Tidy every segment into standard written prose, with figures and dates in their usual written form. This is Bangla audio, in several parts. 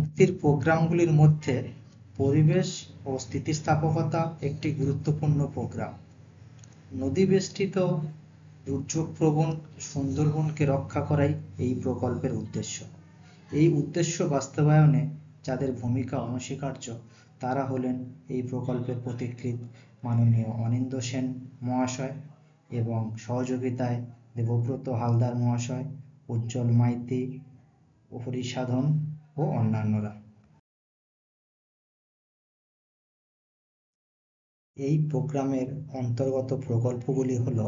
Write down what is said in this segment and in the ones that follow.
মুক্তির প্রোগ্রামগুলির মধ্যে পরিবেশ ও স্থিতিস্থাপকতা একটি গুরুত্বপূর্ণ প্রোগ্রাম। নদী বেষ্টিত দুর্যোগপ্রবণ সুন্দরবনকে রক্ষা করাই এই প্রকল্পের উদ্দেশ্য। এই উদ্দেশ্য বাস্তবায়নে যাদের ভূমিকা অনস্বীকার্য তারা হলেন এই প্রকল্পের পথিকৃৎ মাননীয় অনিন্দ্য সেন মহাশয় এবং সহযোগিতায় দেবব্রত হালদার মহাশয়, উজ্জ্বল মাইতি, হরিসাধন ও অন্যান্যরা। এই প্রোগ্রামের অন্তর্গত প্রকল্পগুলি হল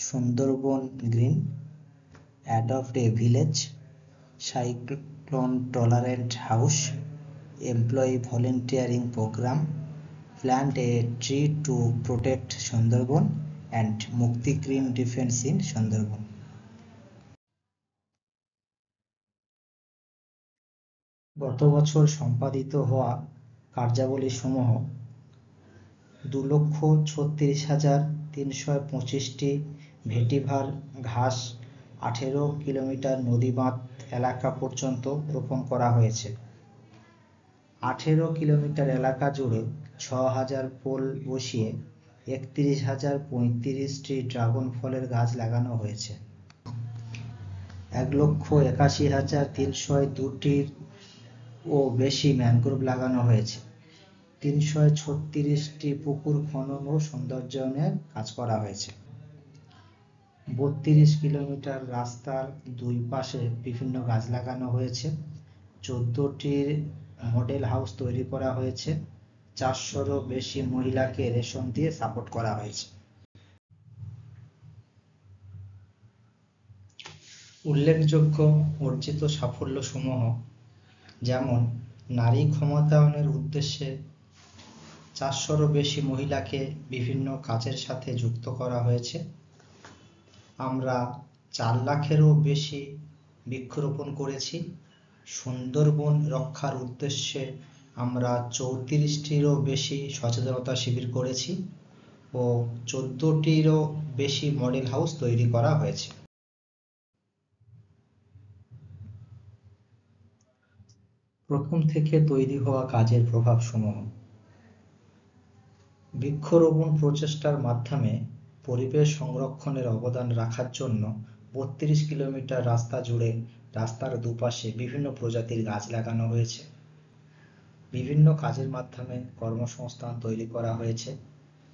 Sundarban green, adopt a village, cyclone tolerant house, employee volunteering programme, plant a tree to protect Sundarban and Mukti green defence in Sundarban. গত বছর সম্পাদিত হওয়া কার্যাবলীসমূহ 2,36,325টি ভেটিভার ঘাস 18 কিলোমিটার নদীবাঁধ এলাকা পর্যন্ত রোপণ করা হয়েছে। 18 কিলোমিটার এলাকা জুড়ে 6,000 পোল বসিয়ে 31,035টি ড্রাগন ফলের গাছ লাগানো হয়েছে। 1,81,302টির ও বেশি ম্যানগ্রোভ লাগানো হয়েছে। 336টি পুকুর খনন ও সৌন্দর্যায়নের কাজ করা হয়েছে। 32 কিলোমিটার রাস্তার দুই পাশে বিভিন্ন গাছ লাগানো হয়েছে। 14টির মডেল হাউস তৈরি করা হয়েছে। 400রও বেশি মহিলাকে রেশন দিয়ে সাপোর্ট করা হয়েছে। উল্লেখযোগ্য অর্জিত সাফল্যসমূহ যেমন নারী ক্ষমতায়নের উদ্দেশ্যে 400রও বেশি মহিলাকে বিভিন্ন কাজের সাথে যুক্ত করা হয়েছে। আমরা 4 লাখেরও বেশি বৃক্ষরোপণ করেছি। সুন্দরবন রক্ষার উদ্দেশ্যে আমরা 34টিরও বেশি সচেতনতা শিবির করেছি ও 14টিরও বেশি মডেল হাউস তৈরি করা হয়েছে। প্রথম থেকে তৈরি হওয়া কাজের প্রভাবসমূহ। বৃক্ষরোপণ প্রচেষ্টার মাধ্যমে পরিবেশ সংরক্ষণের অবদান রাখার জন্য 32 কিলোমিটার রাস্তা জুড়ে রাস্তার দুপাশে বিভিন্ন প্রজাতির গাছ লাগানো হয়েছে। বিভিন্ন কাজের মাধ্যমে কর্মসংস্থান তৈরি করা হয়েছে।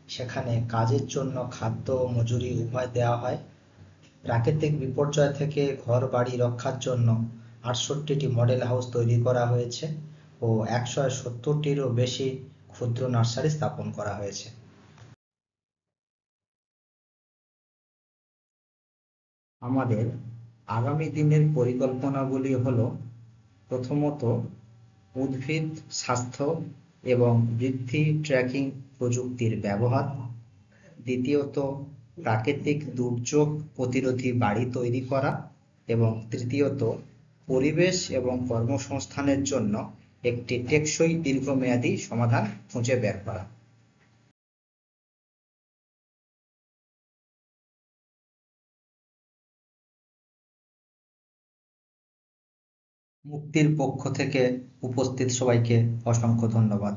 সেখানে কাজের জন্য খাদ্য ও মজুরি উভয় দেওয়া হয়। প্রাকৃতিক বিপর্যয় থেকে ঘর বাড়ি রক্ষার জন্য 68টি মডেল হাউস তৈরি করা হয়েছে ও 170টিরও বেশি ক্ষুদ্র নার্সারি স্থাপন করা হয়েছে। আমাদের আগামী দিনের পরিকল্পনাগুলি হল: প্রথমত, উদ্ভিদ স্বাস্থ্য এবং বৃদ্ধি ট্র্যাকিং প্রযুক্তির ব্যবহার। দ্বিতীয়ত, প্রাকৃতিক দুর্যোগ প্রতিরোধী বাড়ি তৈরি করা। এবং তৃতীয়ত, পরিবেশ এবং কর্মসংস্থানের জন্য একটি টেকসই দীর্ঘমেয়াদী সমাধান খুঁজে বের করা। মুক্তির পক্ষ থেকে উপস্থিত সবাইকে অসংখ্য ধন্যবাদ।